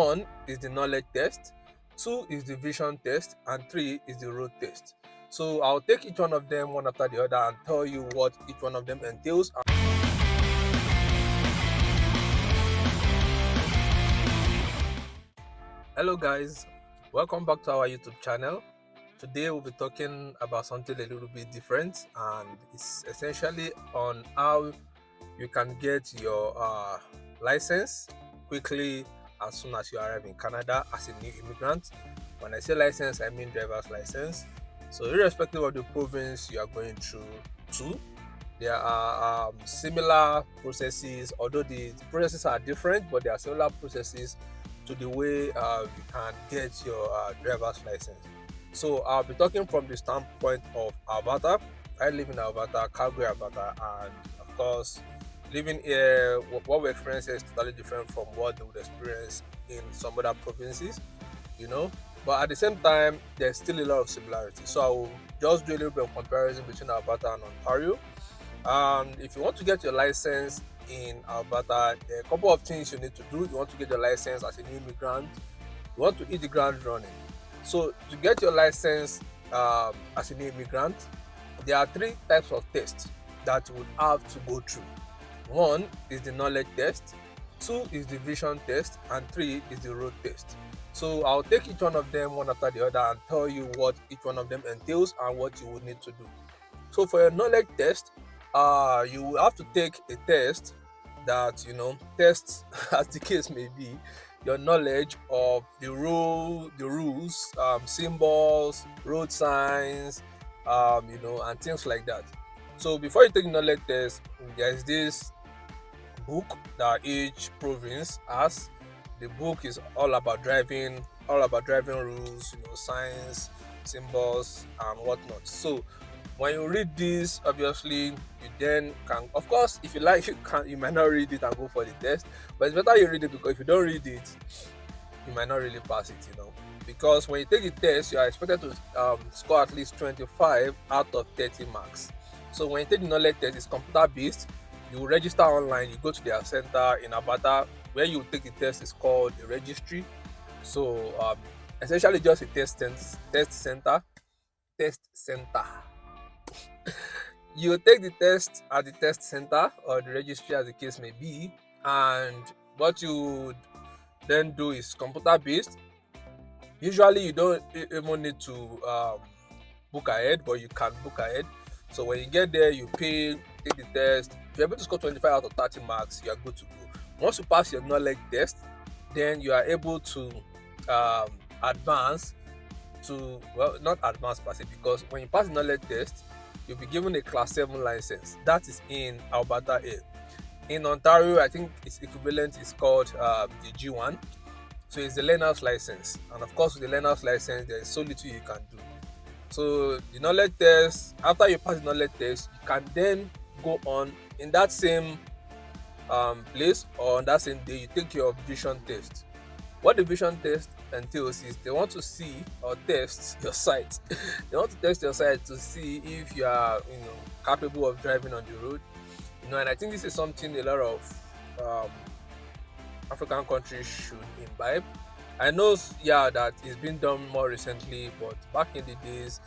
One is the knowledge test, two is the vision test, and three is the road test. So I'll take each one of them one after the other and tell you what each one of them entails. Hello guys, welcome back to our YouTube channel. Today we'll be talking about something a little bit different, and it's essentially on how you can get your license quickly as soon as you arrive in Canada as a new immigrant. When I say license, I mean driver's license. So irrespective of the province you are going through to, there are similar processes, although the processes are different, but there are similar processes to the way you can get your driver's license. So I'll be talking from the standpoint of Alberta. I live in Alberta, Calgary, Alberta, and of course, living here, what we experience here is totally different from what they would experience in some other provinces, you know. But at the same time, there's still a lot of similarities. So I will just do a little bit of comparison between Alberta and Ontario. If you want to get your license in Alberta, there are a couple of things you need to do. You want to get your license as a new immigrant, you want to hit the ground running. So to get your license as a new immigrant, there are three types of tests that you would have to go through. One is the knowledge test, two is the vision test, and three is the road test. So I'll take each one of them one after the other and tell you what each one of them entails and what you would need to do. So for your knowledge test, you will have to take a test that tests as the case may be your knowledge of the rules, symbols, road signs, and things like that. So before you take the knowledge test, there's this book that each province has. The book is all about driving rules, signs, symbols, and whatnot. So when you read this, obviously you then can, of course, if you like, you might not read it and go for the test, but it's better you read it, because if you don't read it, you might not really pass it, because when you take the test, you are expected to score at least 25 out of 30 marks. So when you take the knowledge test, it's computer based. You register online, you go to their center in Alberta where you take the test. Is called a registry. So essentially just a test center. You take the test at the test center or the registry, as the case may be, and what you then do is computer based. Usually you don't even need to book ahead, but you can book ahead. So when you get there, you pay, take the test. If you're able to score 25 out of 30 marks, you are good to go. Once you pass your knowledge test, then you are able to advance to, well, not advance per se, because when you pass the knowledge test, you'll be given a class 7 license. That is in Alberta here. In Ontario, I think its equivalent is called the G1. So it's the learner's license. And of course, with the learner's license, there is so little you can do. So the knowledge test, after you pass the knowledge test, you can then go on in that same place, or on that same day, you take your vision test. What the vision test entails is they want to see or test your sight. They want to test your sight to see if you are capable of driving on the road. And I think this is something a lot of African countries should imbibe. I know, that it's been done more recently, but back in the days,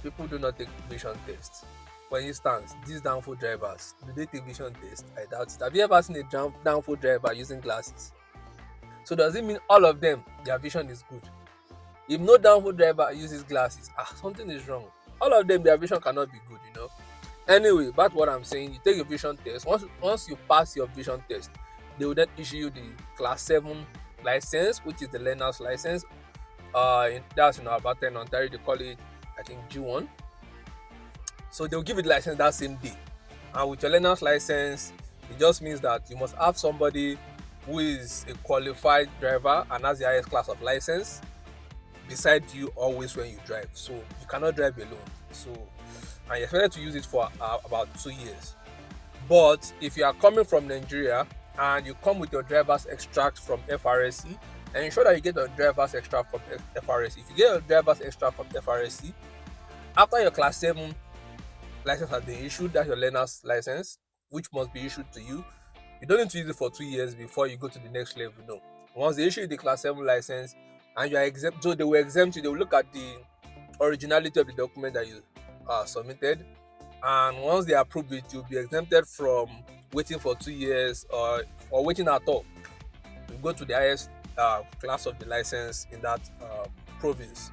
people do not take vision tests. For instance, these downfoot drivers, do they take vision tests? I doubt it. Have you ever seen a downfoot driver using glasses? So does it mean all of them, their vision is good? If no downfoot driver uses glasses, something is wrong. All of them, their vision cannot be good, Anyway, back to what I'm saying, you take a vision test. Once you pass your vision test, they will then issue you the class 7 license, which is the learner's license. That's in Alberta and Ontario, they call it, I think, G1. So they'll give you the license that same day. And with your learner's license, it just means that you must have somebody who is a qualified driver and has the highest class of license beside you always when you drive. So you cannot drive alone. And you're expected to use it for about 2 years. But if you are coming from Nigeria and you come with your driver's extract from FRSC, and ensure that you get your driver's extract from FRSC. If you get your driver's extract from FRSC, after your class 7 license has been issued, that's your learner's license, which must be issued to you. You don't need to use it for 2 years before you go to the next level. No. Once they issue you the class 7 license and you are exempt, so they will exempt you. They will look at the originality of the document that you submitted, and once they approve it, you'll be exempted from waiting for 2 years or waiting at all. You go to the highest class of the license in that province.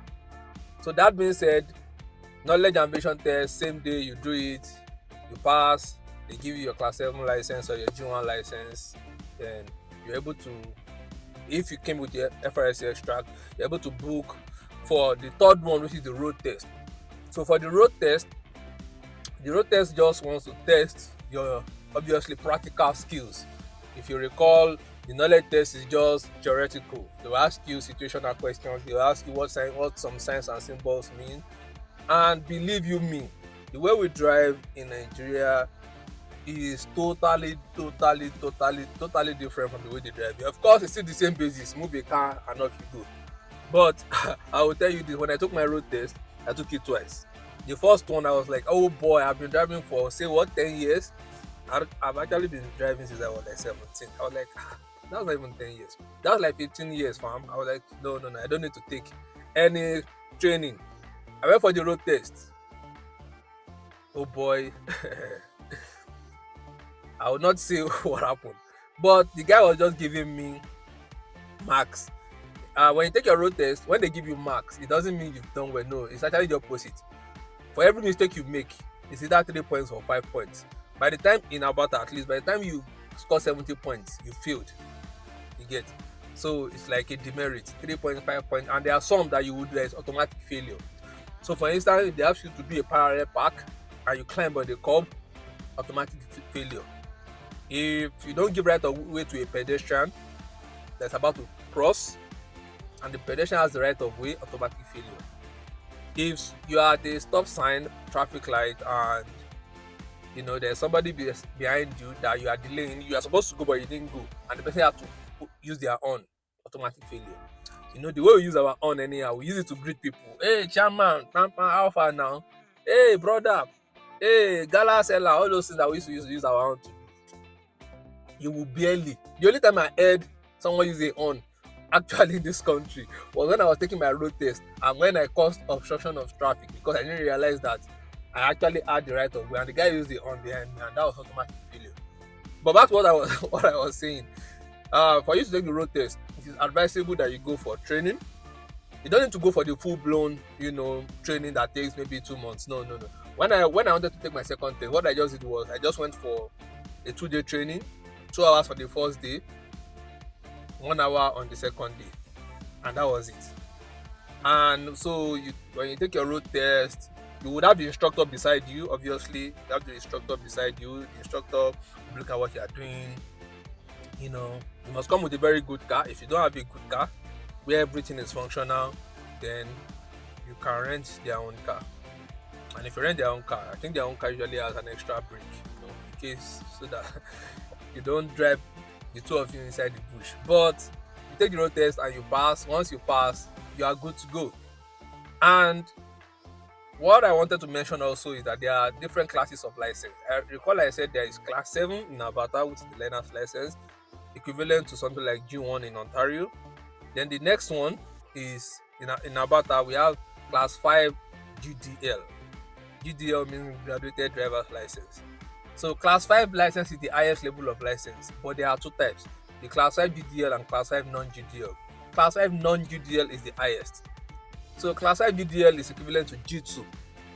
So that being said, knowledge and vision test, same day you do it, you pass, they give you your class 7 license or your G1 license, then you're able to, if you came with your FRSC extract, you're able to book for the third one, which is the road test. So for the road test just wants to test your obviously practical skills. If you recall, the knowledge test is just theoretical. They will ask you situational questions. They will ask you what some signs and symbols mean. And believe you me, the way we drive in Nigeria is totally different from the way they drive. Of course, it's still the same basis. Move a car and off you go. But I will tell you this: when I took my road test, I took it twice. The first one, I was like, oh boy, I've been driving for 10 years. I've actually been driving since I was like 17. I was like, that was not even 10 years. That was like 15 years, fam. I was like, no, I don't need to take any training. I went for the road test. Oh boy. I will not say what happened. But the guy was just giving me marks. When you take your road test, when they give you marks, it doesn't mean you've done well. No, it's actually the opposite. For every mistake you make, it's either 3 points or 5 points. By the time in Alberta, at least, by the time you score 70 points, you failed. You get. So it's like a demerit, 3 points, 5 points, and there are some that you would do as automatic failure. So for instance, if they ask you to do a parallel park and you climb on the curb, automatic failure. If you don't give right of way to a pedestrian that's about to cross and the pedestrian has the right of way, automatic failure. If you are at a stop sign, traffic light, and there's somebody behind you that you are delaying, you are supposed to go but you didn't go, and the person had to use their horn, automatic failure. The way we use our horn anyhow, we use it to greet people. Hey, chairman, how far now? Hey, brother. Hey, gala seller, all those things that we used to use our horn to do. You will barely. The only time I heard someone use a horn actually in this country was when I was taking my road test and when I caused obstruction of traffic because I didn't realize that I actually had the right of way and the guy used the horn behind me, and that was automatic failure. But that's what I was saying. For you to take the road test, it is advisable that you go for training. You don't need to go for the full-blown, training that takes maybe 2 months. No. When I wanted to take my second test, what I just did was I just went for a 2-day training, 2 hours for the first day, 1 hour on the second day, and that was it. And so when you take your road test, you would have the instructor beside you. Obviously, you have the instructor beside you. The instructor will look at what you are doing. You must come with a very good car. If you don't have a good car where everything is functional, then you can rent their own car. And if you rent their own car, I think their own car usually has an extra brake, in case, so that you don't drive the two of you inside the bush. But you take the road test and you pass. Once you pass, you are good to go. And what I wanted to mention also is that there are different classes of license. I recall I said there is class 7 in Alberta, which is the learner's license, equivalent to something like G1 in Ontario. Then the next one is in Alberta, we have class 5 GDL. GDL means graduated driver's license. So class 5 license is the highest level of license, but there are 2 types: the class 5 GDL and class 5 non-GDL. Class 5 non-GDL is the highest. So class 5 GDL is equivalent to G2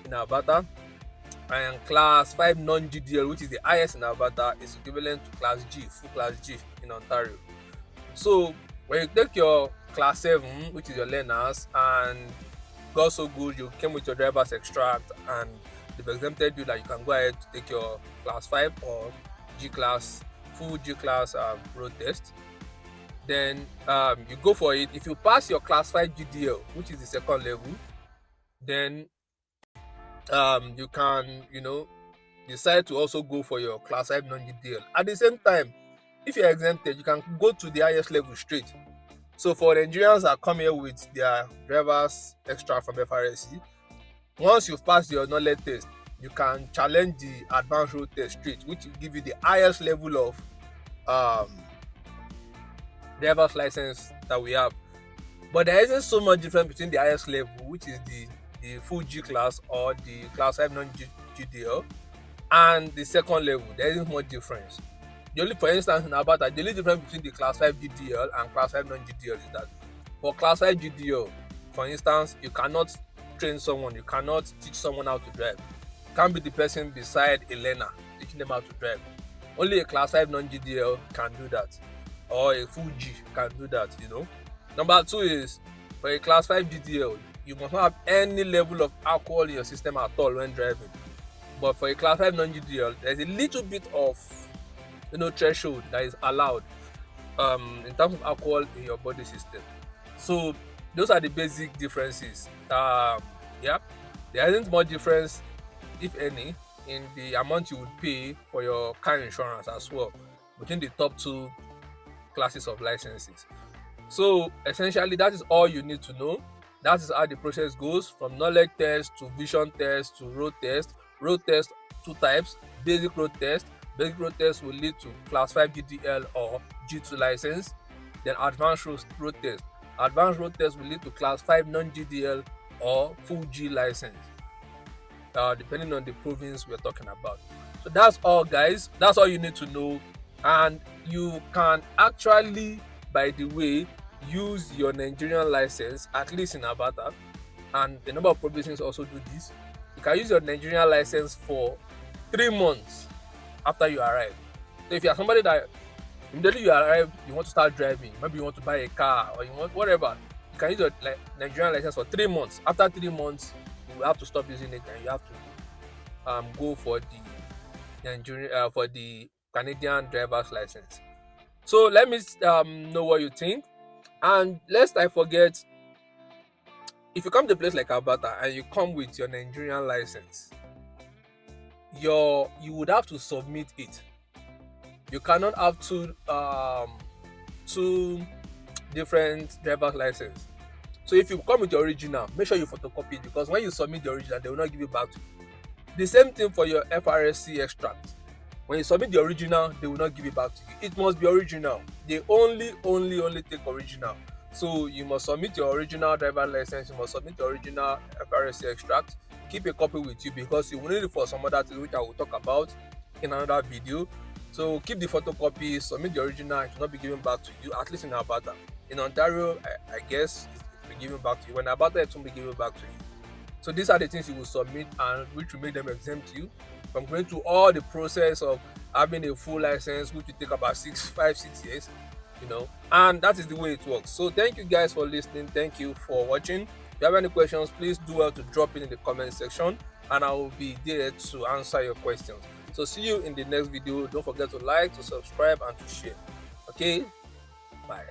in Alberta, and class 5 non-GDL, which is the highest in Alberta, is equivalent to class G, full class G in Ontario. So when you take your class 7, which is your learners, and got so good, you came with your driver's extract and they've exempted you that you can go ahead to take your class 5 or G class, full G class road test. Then you go for it. If you pass your class 5 GDL, which is the second level, then you can decide to also go for your class 5 non-GDL. At the same time, if you're exempted, you can go to the highest level straight. So for Nigerians that come here with their driver's extract from FRSC, once you've passed your knowledge test, you can challenge the advanced road test straight, which will give you the highest level of driver's license that we have. But there isn't so much difference between the highest level, which is the full G class or the class 5 non-GDL, and the second level. There isn't much difference. For instance, in Alberta, the only difference between the class 5 GDL and class 5 non-GDL is that for class 5 GDL, for instance, you cannot train someone, you cannot teach someone how to drive. You can't be the person beside a learner teaching them how to drive. Only a class 5 non-GDL can do that, or a full G can do that, Number two is, for a class 5 GDL, you must not have any level of alcohol in your system at all when driving. But for a class 5 non-GDL, there's a little bit of threshold that is allowed in terms of alcohol in your body system. So those are the basic differences. There isn't much difference, if any, in the amount you would pay for your car insurance as well between the top two classes of licenses. So essentially, that is all you need to know. That is how the process goes, from knowledge test to vision test to road test. Road test, two types: basic road test. Basic road test will lead to class 5 GDL or G2 license. Then advanced road test. Advanced road test will lead to class 5 non-GDL or full G license, depending on the province we're talking about. So that's all, guys. That's all you need to know. And you can actually, by the way, use your Nigerian license, at least in Alberta, and a number of provinces also do this. You can use your Nigerian license for 3 months after you arrive. So if you are somebody that immediately you arrive, you want to start driving, maybe you want to buy a car or you want whatever, you can use your Nigerian license for 3 months. After 3 months, you will have to stop using it and you have to go for the Canadian driver's license. So let me know what you think. And lest I forget, if you come to a place like Alberta and you come with your Nigerian license, you would have to submit it. You cannot have two different driver's license. So if you come with your original, make sure you photocopy it, because when you submit the original, they will not give it back to you. The same thing for your FRSC extract. When you submit the original, they will not give it back to you. It must be original. They only take original. So you must submit your original driver license, you must submit your original FRSC extract. Keep a copy with you because you will need it for some other things which I will talk about in another video. So keep the photocopy, submit the original, it will not be given back to you, at least in Alberta. In Ontario, I guess it will be given back to you. When Alberta, it won't be given back to you. So these are the things you will submit and which will make them exempt you from going through all the process of having a full license, which will take about 5-6 years, and that is the way it works. So thank you guys for listening. Thank you for watching. If you have any questions, please do well to drop it in the comment section and I will be there to answer your questions. So see you in the next video. Don't forget to like, to subscribe and to share. Okay, bye.